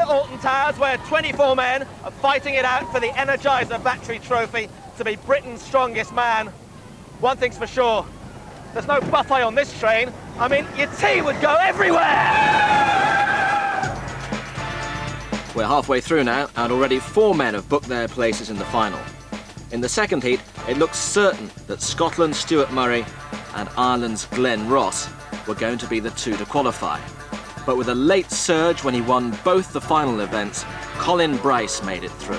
at Alton Towers, where 24 men are fighting it out for the Energizer Battery Trophy to be Britain's strongest man. One thing's for sure, there's no buffet on this train. I mean, your tea would go everywhere! We're halfway through now, and already 4 men have booked their places in the final. In the second heat, it looks certain that Scotland's Stuart Murray and Ireland's Glenn Ross were going to be the two to qualify. But with a late surge when he won both the final events, Colin Bryce made it through.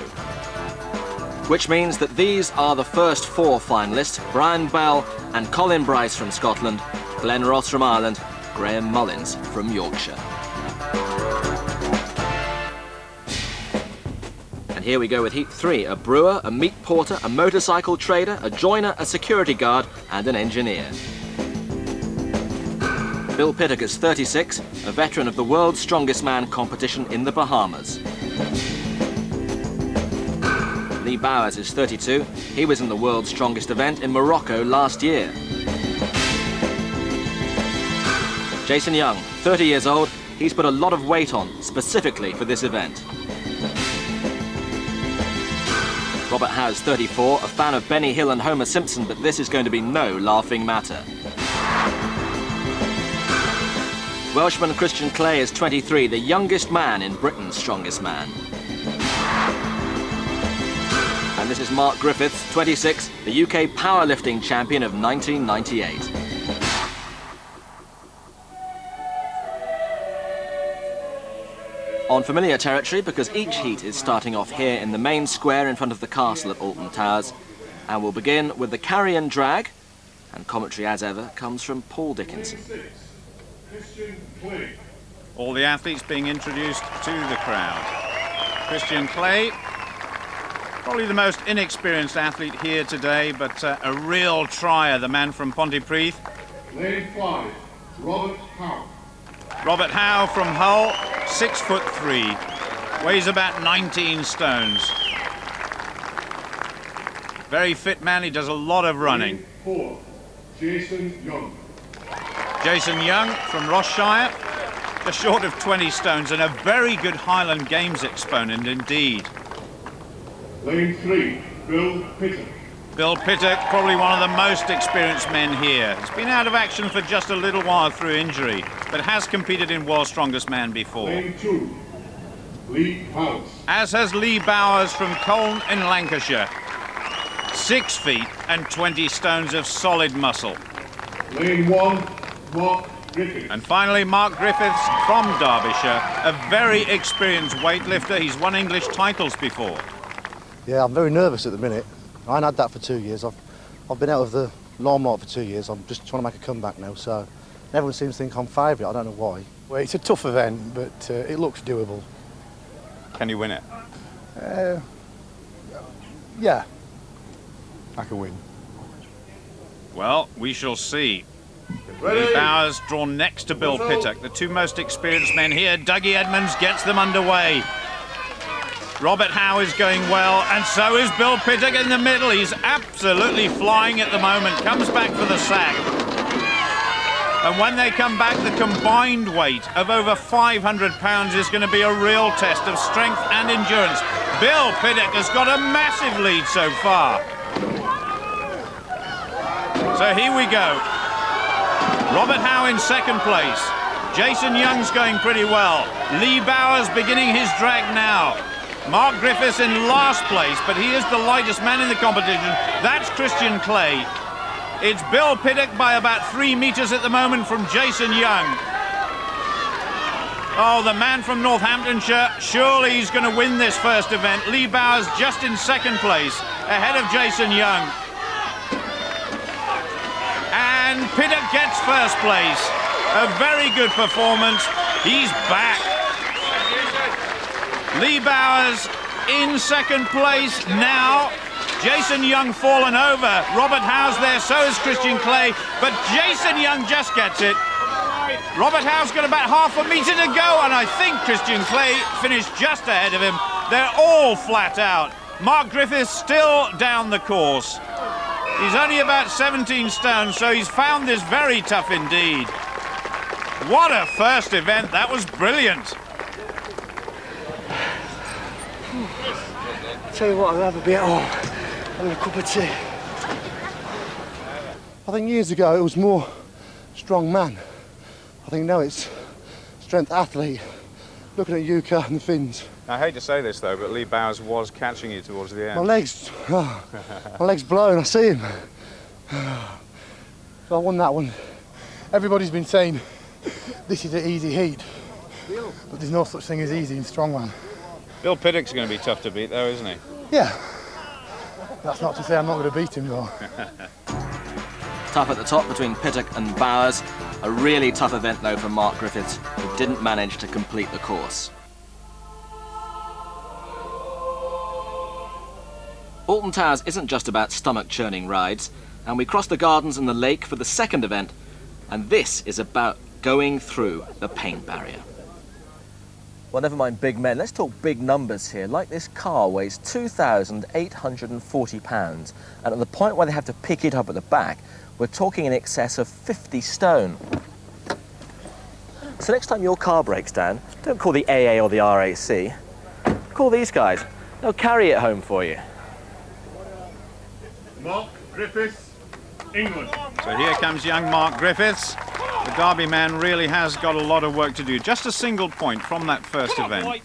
Which means that these are the first 4 finalists: Brian Bell and Colin Bryce from Scotland, Glenn Ross from Ireland, Graham Mullins from Yorkshire. And here we go with Heat 3, a brewer, a meat porter, a motorcycle trader, a joiner, a security guard and an engineer. Bill Pittuck is 36, a veteran of the World's Strongest Man competition in the Bahamas. Lee Bowers is 32, he was in the World's Strongest event in Morocco last year. Jason Young, 30 years old, he's put a lot of weight on, specifically for this event. Robert Howe's 34, a fan of Benny Hill and Homer Simpson, but this is going to be no laughing matter. Welshman Christian Clay is 23, the youngest man in Britain's Strongest Man. And this is Mark Griffiths, 26, the UK powerlifting champion of 1998. On familiar territory, because each heat is starting off here in the main square in front of the castle at Alton Towers, and we'll begin with the carry-and drag, and commentary as ever comes from Paul Dickinson. All the athletes being introduced to the crowd. Christian Clay, probably the most inexperienced athlete here today, but a real trier, the man from Pontypridd. Lane 5, Robert Howe. Robert Howe from Hull, 6'3", weighs about 19 stones. Very fit man, he does a lot of running. Lane 4, Jason Young. Jason Young from Ross-shire, just short of 20 stones and a very good Highland Games exponent indeed. Lane 3, Bill Pittuck. Bill Pittuck, probably one of the most experienced men here. He's been out of action for just a little while through injury, but has competed in World's Strongest Man before. Lane 2, Lee Bowers. As has Lee Bowers from Colne in Lancashire. 6 feet and 20 stones of solid muscle. Lane 1, Mark Griffiths. And finally, Mark Griffiths from Derbyshire, a very experienced weightlifter. He's won English titles before. Yeah, I'm very nervous at the minute. I ain't had that for 2 years. I've been out of the limelight for 2 years. I'm just trying to make a comeback now, so everyone seems to think I'm favourite. I don't know why. Well, it's a tough event, but it looks doable. Can you win it? Yeah, I can win. Well, we shall see. Lee Bowers drawn next to Bill Pittuck, the two most experienced men here. Dougie Edmonds gets them underway. Robert Howe is going well, and so is Bill Pittuck in the middle. He's absolutely flying at the moment, comes back for the sack. And when they come back, the combined weight of over 500 pounds is going to be a real test of strength and endurance. Bill Pittuck has got a massive lead so far. So here we go. Robert Howe in second place. Jason Young's going pretty well. Lee Bowers beginning his drag now. Mark Griffiths in last place, but he is the lightest man in the competition. That's Christian Clay. It's Bill Pittuck by about 3 meters at the moment from Jason Young. Oh, the man from Northamptonshire, surely he's going to win this first event. Lee Bowers just in second place, ahead of Jason Young. And Pittuck gets first place. A very good performance. He's back. Lee Bowers in second place now. Jason Young fallen over. Robert Howe's there, so is Christian Clay. But Jason Young just gets it. Robert Howe's got about half a metre to go, and I think Christian Clay finished just ahead of him. They're all flat out. Mark Griffiths still down the course. He's only about 17 stone, so he's found this very tough indeed. What a first event. That was brilliant. Tell you what, I'd rather be at home having a cup of tea. I think years ago it was more strong man. I think now it's strength athlete. Looking at Yuka and the Finns. I hate to say this though, but Lee Bowers was catching you towards the end. My leg's blown, I see him. So I won that one. Everybody's been saying this is an easy heat, but there's no such thing as easy in strongman. Bill Pittuck's going to be tough to beat though, isn't he? Yeah. That's not to say I'm not going to beat him though. Tough at the top between Pittuck and Bowers. A really tough event though for Mark Griffiths, who didn't manage to complete the course. Alton Towers isn't just about stomach-churning rides, and we cross the gardens and the lake for the second event, and this is about going through the pain barrier. Well, never mind big men, let's talk big numbers here. Like this car weighs 2,840 pounds, and at the point where they have to pick it up at the back, we're talking in excess of 50 stone. So next time your car breaks down, don't call the AA or the RAC, call these guys. They'll carry it home for you. Mark Griffiths, England. So here comes young Mark Griffiths. The Derby man really has got a lot of work to do. Just a single point from that first event.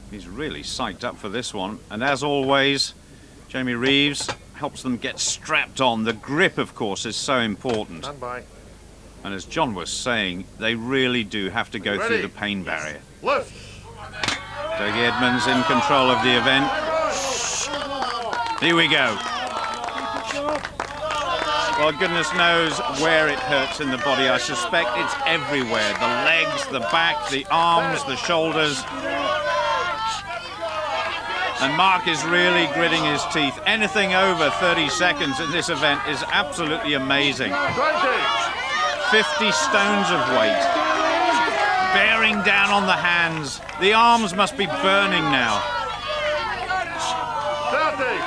He's really psyched up for this one. And as always, Jamie Reeves helps them get strapped on. The grip, of course, is so important. Stand by. And as John was saying, they really do have to go through the pain barrier. Left. Dougie Edmonds in control of the event. Here we go. Well, goodness knows where it hurts in the body. I suspect it's everywhere. The legs, the back, the arms, the shoulders. And Mark is really gritting his teeth. Anything over 30 seconds in this event is absolutely amazing. 50 stones of weight. Bearing down on the hands. The arms must be burning now. 30.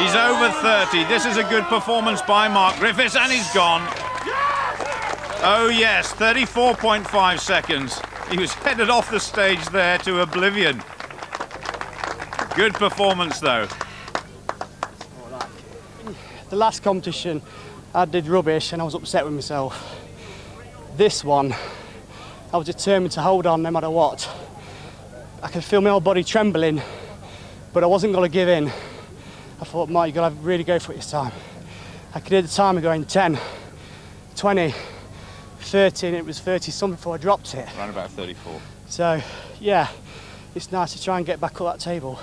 He's over 30. This is a good performance by Mark Griffiths, and he's gone. Oh yes, 34.5 seconds. He was headed off the stage there to oblivion. Good performance though. The last competition, I did rubbish and I was upset with myself. This one, I was determined to hold on no matter what. I could feel my whole body trembling, but I wasn't going to give in. I thought, Mark, you've got to really go for it this time. I could hear the timer going 10, 20, 30, and it was 30 something before I dropped it. Around about 34. So, yeah, it's nice to try and get back up that table.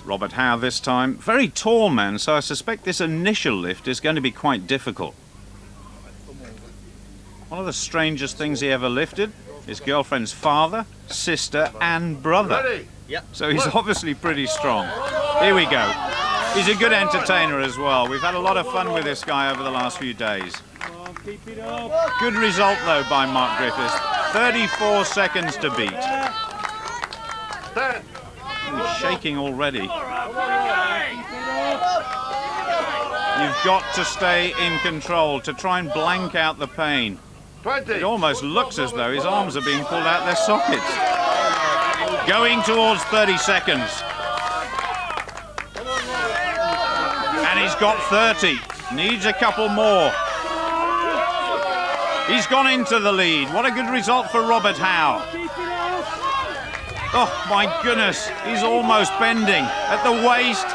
Robert Howe this time. Very tall man, so I suspect this initial lift is going to be quite difficult. One of the strangest things he ever lifted, his girlfriend's father, sister and brother. Ready. Yep. So he's obviously pretty strong. Here we go. He's a good entertainer as well. We've had a lot of fun with this guy over the last few days. Good result though by Mark Griffiths. 34 seconds to beat. 10. He's shaking already. You've got to stay in control to try and blank out the pain. 20. It almost looks as though his arms are being pulled out their sockets. Going towards 30 seconds. And he's got 30. Needs a couple more. He's gone into the lead. What a good result for Robert Howe. Oh my goodness, he's almost bending at the waist.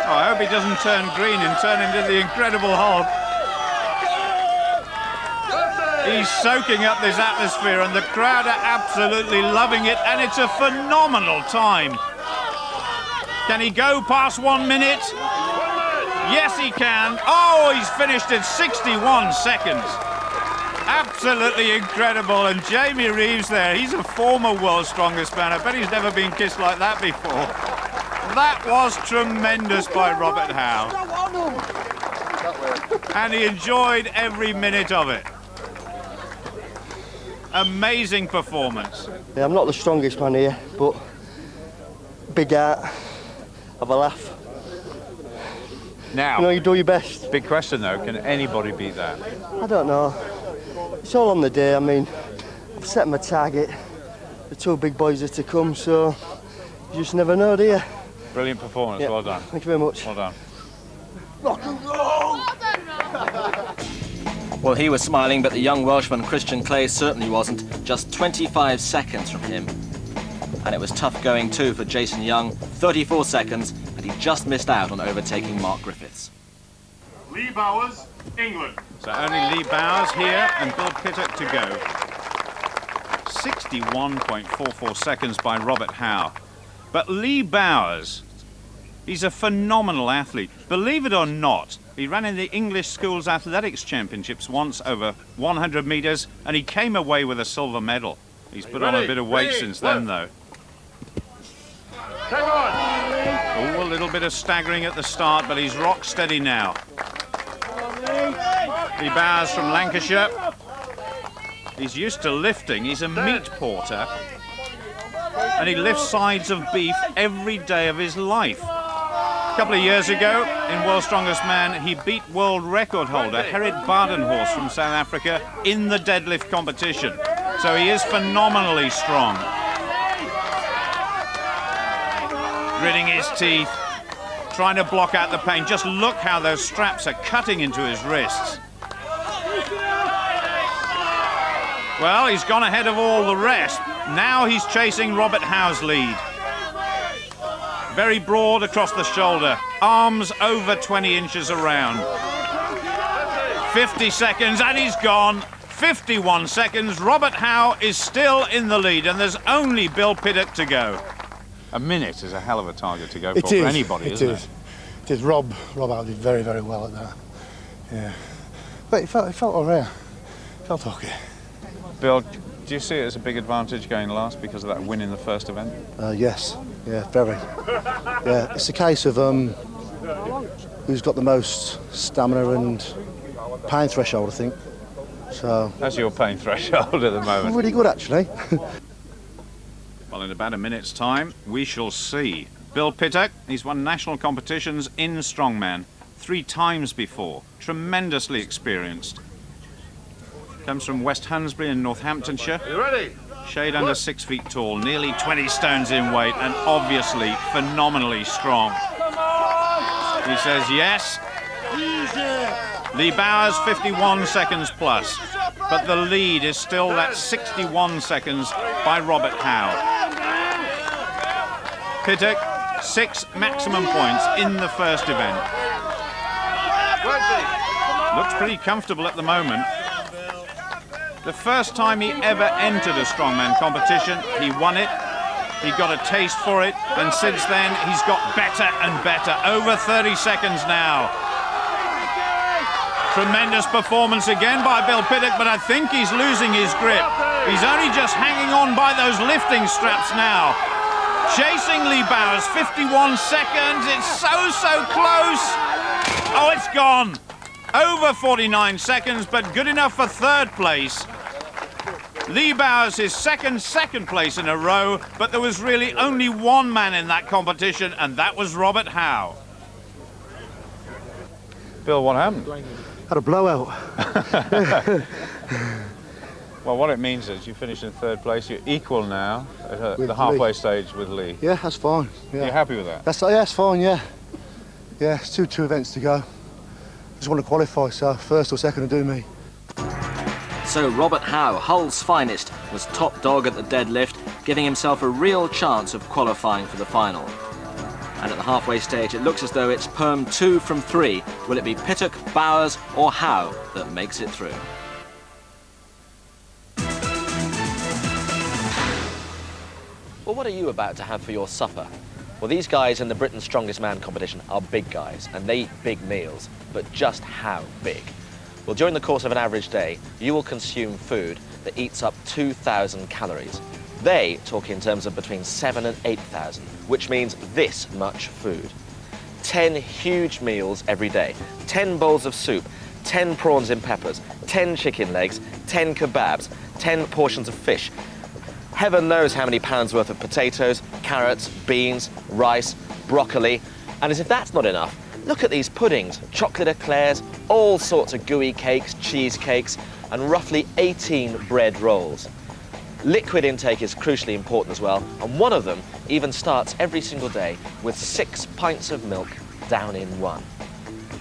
Oh, I hope he doesn't turn green and turn into the Incredible Hulk. He's soaking up this atmosphere and the crowd are absolutely loving it, and it's a phenomenal time. Can he go past 1 minute? Yes, he can. Oh, he's finished at 61 seconds. Absolutely incredible. And Jamie Reeves there, he's a former world's strongest man. I bet he's never been kissed like that before. That was tremendous by Robert Howe. And he enjoyed every minute of it. Amazing performance. Yeah, I'm not the strongest man here, but big heart, have a laugh. Now, You know, you do your best. big question though, can anybody beat that? I don't know. It's all on the day. I mean, I've set my target. the two big boys are to come, so you just never know, do you? Brilliant performance, Yeah. well done. Thank you very much. Well done. Rock and roll! Well, he was smiling, but the young Welshman Christian Clay certainly wasn't. Just 25 seconds from him. And it was tough going too for Jason Young, 34 seconds, and he just missed out on overtaking Mark Griffiths. Lee Bowers, England. So only Lee Bowers here and Bill Pittuck to go. 61.44 seconds by Robert Howe. But Lee Bowers, he's a phenomenal athlete. Believe it or not, he ran in the English Schools Athletics Championships once over 100 metres, and he came away with a silver medal. He's put on a bit of weight since then, though. Come on! Oh, a little bit of staggering at the start, but he's rock steady now. Lee Bowers from Lancashire. He's used to lifting. He's a meat porter. And he lifts sides of beef every day of his life. A couple of years ago, in World's Strongest Man, he beat world record holder Gerrit Badenhorst from South Africa in the deadlift competition. So he is phenomenally strong. Gritting his teeth, trying to block out the pain. Just look how those straps are cutting into his wrists. Well, he's gone ahead of all the rest. Now he's chasing Robert Howe's lead. Very broad across the shoulder, arms over 20 inches around. 50 seconds and he's gone. 51 seconds. Robert Howe is still in the lead and there's only Bill Pittuck to go. A minute is a hell of a target to go for anybody, isn't it? It is. Rob out did very, very well at that. Yeah. But it felt all right. Felt okay. Bill, do you see it as a big advantage going last because of that win in the first event? Yes, yeah, very. Yeah, it's a case of who's got the most stamina and pain threshold, I think. So. That's your pain threshold at the moment. Really good, actually. Well, in about a minute's time, we shall see. Bill Pittuck, he's won national competitions in strongman 3 times before. Tremendously experienced. Comes from West Hansbury in Northamptonshire. You ready? Shade under 6 feet tall, nearly 20 stones in weight, and obviously phenomenally strong. He says yes. Lee Bowers 51 seconds plus, but the lead is still that 61 seconds by Robert Howe. Pittuck, 6 maximum points in the first event. Looks pretty comfortable at the moment. The first time he ever entered a strongman competition, he won it. He got a taste for it, and since then he's got better and better. Over 30 seconds now. Tremendous performance again by Bill Pittuck, but I think he's losing his grip. He's only just hanging on by those lifting straps now. Chasing Lee Bowers, 51 seconds. It's so close. Oh, it's gone. Over 49 seconds, but good enough for third place. Lee Bowers, his second place in a row, but there was really only one man in that competition, and that was Robert Howe. Bill, what happened? Had a blowout. Well, what it means is you finished in third place. You're equal now at With the halfway Lee. Stage with Lee. Yeah, that's fine. Yeah. You're happy with that? That's fine, yeah. Yeah, it's two events to go. Just want to qualify, so first or second will do me. So Robert Howe, Hull's finest, was top dog at the deadlift, giving himself a real chance of qualifying for the final. And at the halfway stage, it looks as though it's perm 2 from 3. Will it be Pittuck, Bowers or Howe that makes it through? Well, what are you about to have for your supper? Well, these guys in the Britain's Strongest Man competition are big guys, and they eat big meals, but just how big? Well, during the course of an average day, you will consume food that eats up 2,000 calories. They talk in terms of between 7,000 and 8,000, which means this much food. 10 huge meals every day, 10 bowls of soup, 10 prawns in peppers, 10 chicken legs, 10 kebabs, 10 portions of fish. Heaven knows how many pounds worth of potatoes, carrots, beans, rice, broccoli. And as if that's not enough, look at these puddings, chocolate eclairs, all sorts of gooey cakes, cheesecakes, and roughly 18 bread rolls. Liquid intake is crucially important as well, and one of them even starts every single day with 6 pints of milk down in one.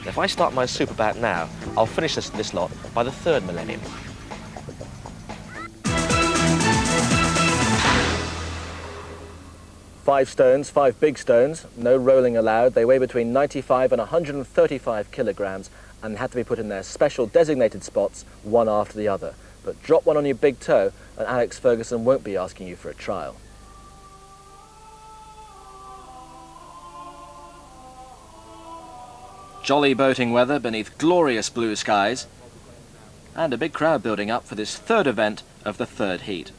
If I start my soup about now, I'll finish this lot by the 3rd millennium. Five stones, 5 big stones, no rolling allowed. They weigh between 95 and 135 kilograms and had to be put in their special designated spots, one after the other. But drop one on your big toe and Alex Ferguson won't be asking you for a trial. Jolly boating weather beneath glorious blue skies, and a big crowd building up for this 3rd event of the 3rd heat.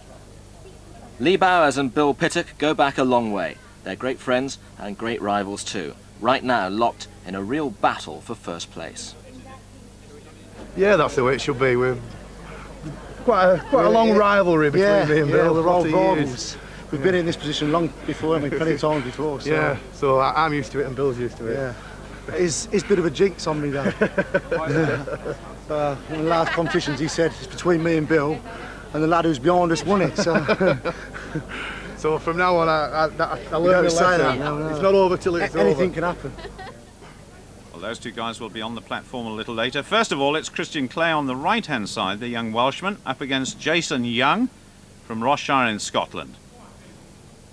Lee Bowers and Bill Pittuck go back a long way. They're great friends and great rivals too, right now locked in a real battle for 1st place. Yeah, that's the way it should be. We're quite a long rivalry between me and Bill. We're all rivals. We've been in this position long before, I mean, plenty of times before. So. Yeah, so I'm used to it and Bill's used to it. Yeah. It's a bit of a jinx on me, though. In the last competitions, he said it's between me and Bill, and the lad who's behind us won it. So, so from now on, I learned the lesson. No. It's not over till it's over. Anything can happen. Well, those two guys will be on the platform a little later. First of all, it's Christian Clay on the right-hand side, the young Welshman, up against Jason Young from Rossshire in Scotland.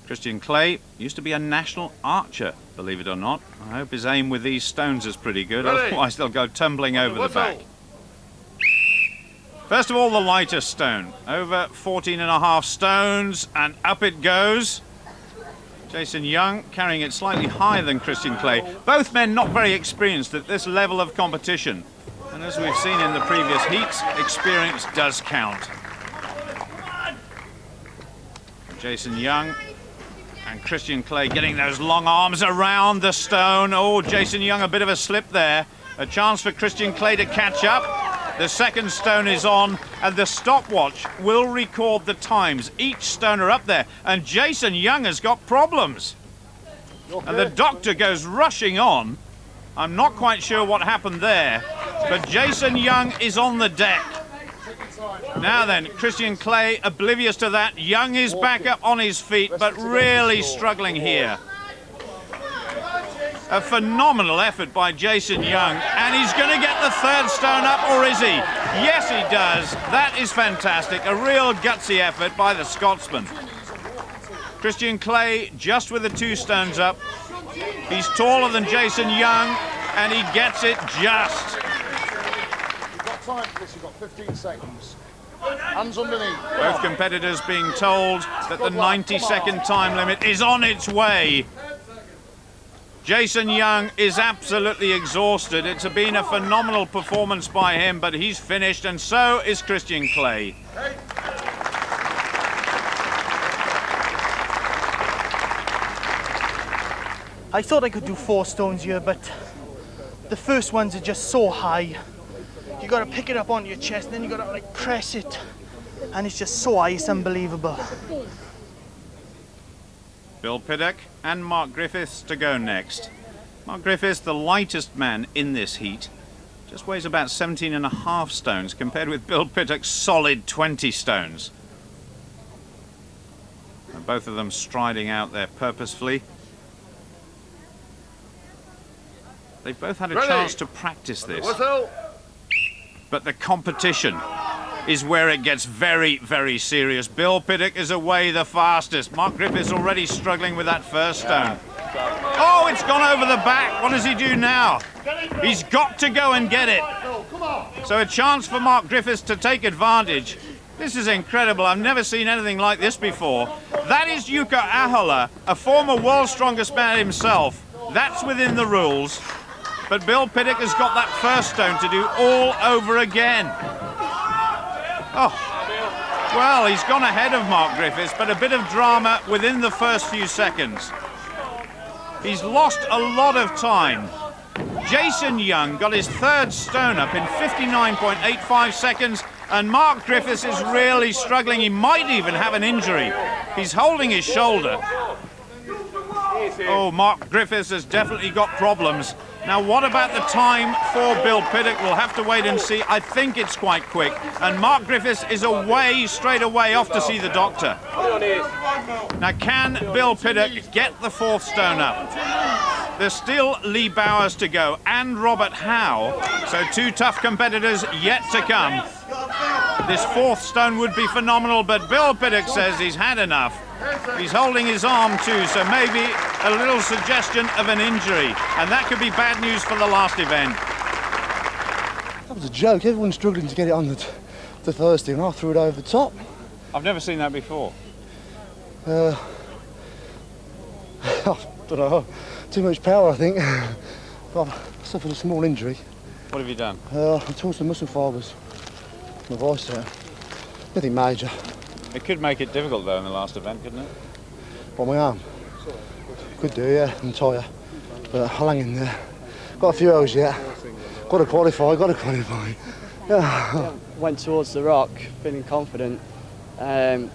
Christian Clay used to be a national archer, believe it or not. I hope his aim with these stones is pretty good, otherwise they'll go tumbling over the back. First of all, the lightest stone, over 14.5 stones, and up it goes. Jason Young carrying it slightly higher than Christian Clay. Both men not very experienced at this level of competition. And as we've seen in the previous heats, experience does count. Jason Young and Christian Clay getting those long arms around the stone. Oh, Jason Young, a bit of a slip there. A chance for Christian Clay to catch up. The 2nd stone is on, and the stopwatch will record the times. Each stoner up there, and Jason Young has got problems. And the doctor goes rushing on. I'm not quite sure what happened there, but Jason Young is on the deck. Now then, Christian Clay oblivious to that. Young is back up on his feet, but really struggling here. A phenomenal effort by Jason Young, and he's going to get the 3rd stone up, or is he? Yes, he does. That is fantastic. A real gutsy effort by the Scotsman. Christian Clay just with the 2 stones up. He's taller than Jason Young, and he gets it just. You've got time for this, you've got 15 seconds. Hands underneath. Both competitors being told that the 90-second time limit is on its way. Jason Young is absolutely exhausted. It's been a phenomenal performance by him, but he's finished, and so is Christian Clay. I thought I could do 4 stones here, but the first ones are just so high. You got to pick it up onto your chest, and then you got to like press it, and it's just so high, it's unbelievable. Bill Pittuck and Mark Griffiths to go next. Mark Griffiths, the lightest man in this heat, just weighs about 17.5 stones compared with Bill Pittuck's solid 20 stones. And both of them striding out there purposefully. They've both had a chance to practice this. But the competition is where it gets very, very serious. Bill Pittuck is away the fastest. Mark Griffiths already struggling with that 1st stone. Oh, it's gone over the back. What does he do now? He's got to go and get it. So a chance for Mark Griffiths to take advantage. This is incredible. I've never seen anything like this before. That is Jukka Ahola, a former world's strongest man himself. That's within the rules. But Bill Pittuck has got that 1st stone to do all over again. Oh, well, he's gone ahead of Mark Griffiths, but a bit of drama within the first few seconds. He's lost a lot of time. Jason Young got his 3rd stone up in 59.85 seconds, and Mark Griffiths is really struggling. He might even have an injury. He's holding his shoulder. Oh, Mark Griffiths has definitely got problems. Now, what about the time for Bill Pittuck? We'll have to wait and see. I think it's quite quick. And Mark Griffiths is away, straight away, off to see the doctor. Now, can Bill Pittuck get the 4th stone up? There's still Lee Bowers to go and Robert Howe. So 2 tough competitors yet to come. This 4th stone would be phenomenal, but Bill Pittuck says he's had enough. He's holding his arm too, so maybe a little suggestion of an injury, and that could be bad news for the last event. That was a joke. Everyone's struggling to get it on the first thing, and I threw it over the top. I've never seen that before. I don't know. Too much power, I think. I've suffered a small injury. What have you done? I tore some muscle fibres. My voice out. Nothing major. It could make it difficult though in the last event, couldn't it? On my arm. Could do, yeah. I'm tired. But I'll hang in there. Got a few hours yet. Got to qualify. Yeah. Went towards the rock, feeling confident. I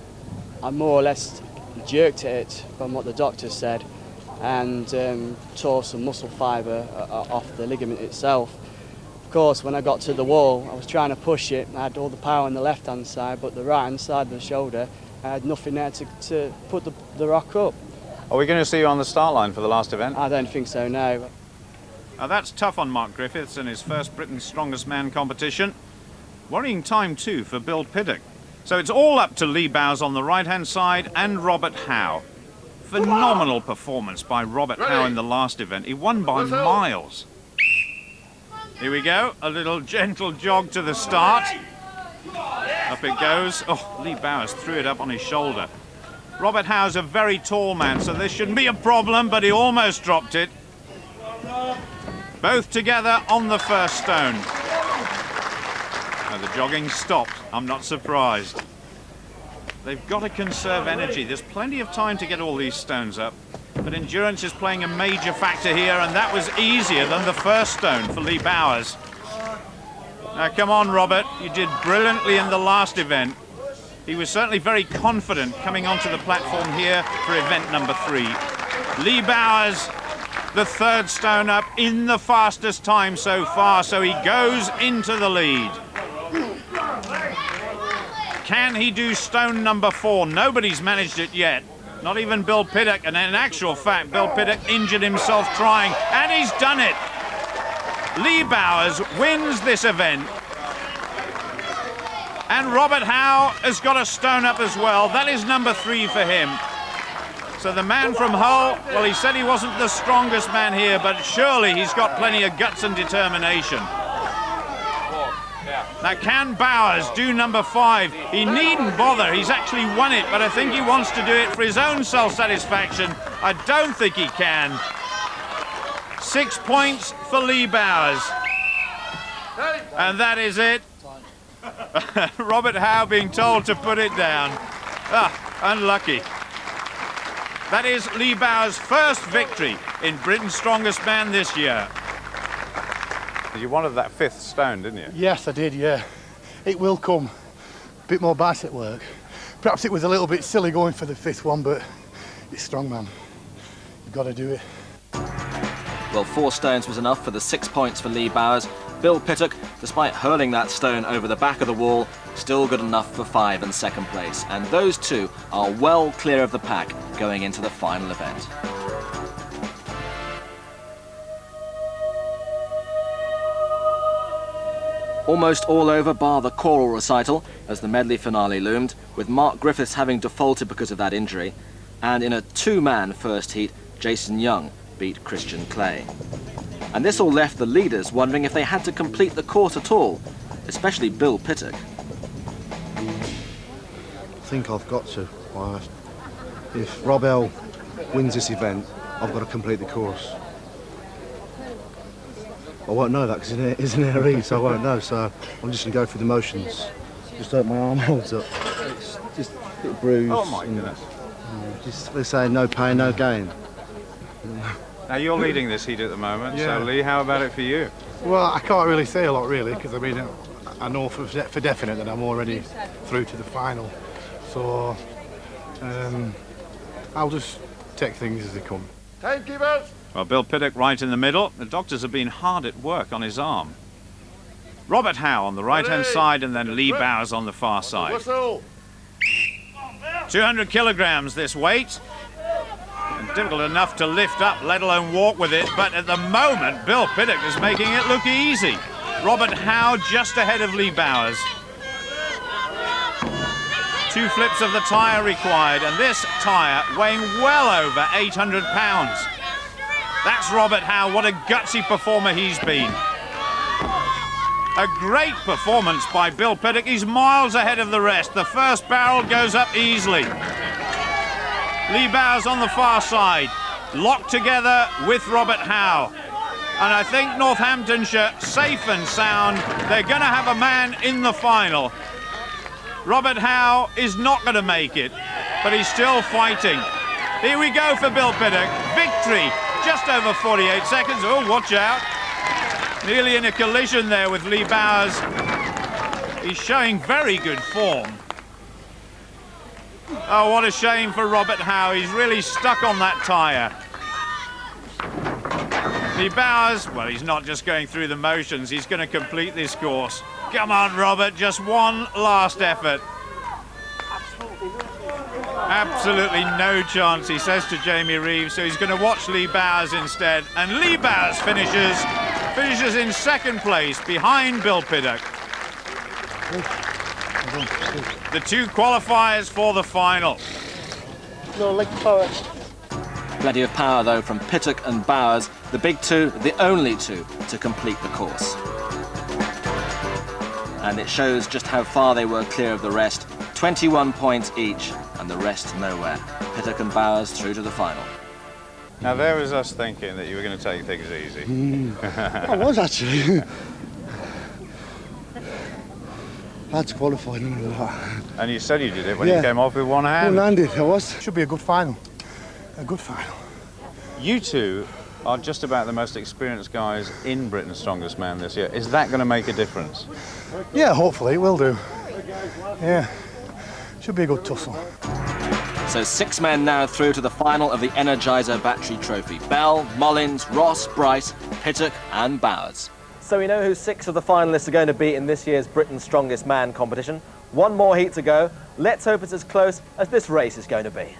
more or less jerked at it from what the doctor said, and tore some muscle fibre off the ligament itself. Of course, when I got to the wall, I was trying to push it. I had all the power on the left-hand side, but the right-hand side of the shoulder, I had nothing there to put the rock up. Are we going to see you on the start line for the last event? I don't think so, no. Now that's tough on Mark Griffiths in his first Britain's Strongest Man competition. Worrying time too for Bill Pittuck. So it's all up to Lee Bowers on the right-hand side and Robert Howe. Phenomenal performance by Robert Howe in the last event. He won by miles. Here we go, a little gentle jog to the start. Up it goes. Oh, Lee Bowers threw it up on his shoulder. Robert Howe's a very tall man, so this shouldn't be a problem, but he almost dropped it. Both together on the first stone. Now the jogging stopped. I'm not surprised. They've got to conserve energy. There's plenty of time to get all these stones up. But endurance is playing a major factor here, and that was easier than the first stone for Lee Bowers. Now come on, Robert. You did brilliantly in the last event. He was certainly very confident coming onto the platform here for event number 3. Lee Bowers, the 3rd stone up in the fastest time so far, so he goes into the lead. Can he do stone number 4? Nobody's managed it yet. Not even Bill Pittuck, and in actual fact, Bill Pittuck injured himself trying, and he's done it. Lee Bowers wins this event. And Robert Howe has got a stone up as well. That is number 3 for him. So the man from Hull, well, he said he wasn't the strongest man here, but surely he's got plenty of guts and determination. Now, can Bowers do number 5? He needn't bother. He's actually won it, but I think he wants to do it for his own self-satisfaction. I don't think he can. 6 points for Lee Bowers. And that is it. Robert Howe being told to put it down. Unlucky. That is Lee Bowers' first victory in Britain's Strongest Man this year. You wanted that 5th stone, didn't you? Yes, I did, yeah. It will come. A bit more bicep work. Perhaps it was a little bit silly going for the 5th one, but it's strong, man. You've got to do it. Well, 4 stones was enough for the 6 points for Lee Bowers. Bill Pittuck, despite hurling that stone over the back of the wall, still good enough for 5 and 2nd place. And those 2 are well clear of the pack going into the final event. Almost all over bar the choral recital as the medley finale loomed, with Mark Griffiths having defaulted because of that injury. And in a 2-man first heat, Jason Young beat Christian Clay. And this all left the leaders wondering if they had to complete the course at all, especially Bill Pittuck. I think I've got to. If Rob L wins this event, I've got to complete the course. I won't know that because it's an air so I won't know, so I'm just going to go through the motions. Just hope my arm holds up. It's just a little bruise. Oh my goodness. Just they say no pain, no gain. Now you're leading this heat at the moment, Yeah. so Lee, how about it for you? Well, I can't really say a lot, really, because I mean, I know for definite that I'm already through to the final. So, I'll just take things as they come. Timekeepers, Well, Bill Pittuck right in the middle. The doctors have been hard at work on his arm. Robert Howe on the right-hand side, and then Lee Bowers on the far side. Whistle. 200 kilograms this weight. And difficult enough to lift up, let alone walk with it. But at the moment, Bill Pittuck is making it look easy. Robert Howe just ahead of Lee Bowers. 2 flips of the tyre required, and this tyre weighing well over 800 pounds. That's Robert Howe. What a gutsy performer he's been. A great performance by Bill Pittuck. He's miles ahead of the rest. The first barrel goes up easily. Lee Bowers on the far side, locked together with Robert Howe. And I think Northamptonshire, safe and sound, they're going to have a man in the final. Robert Howe is not going to make it, but he's still fighting. Here we go for Bill Pittuck. Victory, just over 48 seconds. Oh, watch out. Nearly in a collision there with Lee Bowers. He's showing very good form. Oh, what a shame for Robert Howe. He's really stuck on that tyre. Lee Bowers, well, he's not just going through the motions. He's going to complete this course. Come on, Robert, just one last effort. Absolutely no chance, he says to Jamie Reeves, so he's going to watch Lee Bowers instead. And Lee Bowers finishes in second place behind Bill Pittuck. The 2 qualifiers for the final. No, leg power. Plenty of power, though, from Pittuck and Bowers, the big 2, the only 2 to complete the course. And it shows just how far they were clear of the rest. 21 points each, and the rest nowhere. Pittuck and Bowers through to the final. Now there was us thinking that you were going to take things easy. I was actually. I had to qualify, none of that. And you said you did it when you came off with one hand. One-handed, I was. Should be a good final. A good final. You two are just about the most experienced guys in Britain's Strongest Man this year. Is that going to make a difference? Yeah, hopefully it will do. Yeah, should be a good tussle. So 6 men now through to the final of the Energizer Battery Trophy. Bell, Mullins, Ross, Bryce, Pittuck and Bowers. So we know who 6 of the finalists are going to be in this year's Britain's Strongest Man competition. One more heat to go. Let's hope it's as close as this race is going to be.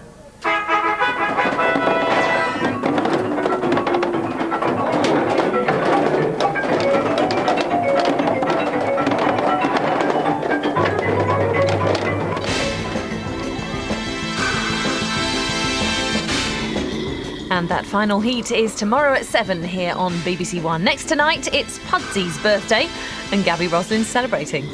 And that final heat is tomorrow at 7 here on BBC One. Next tonight, it's Pudsy's birthday and Gabby Roslin's celebrating.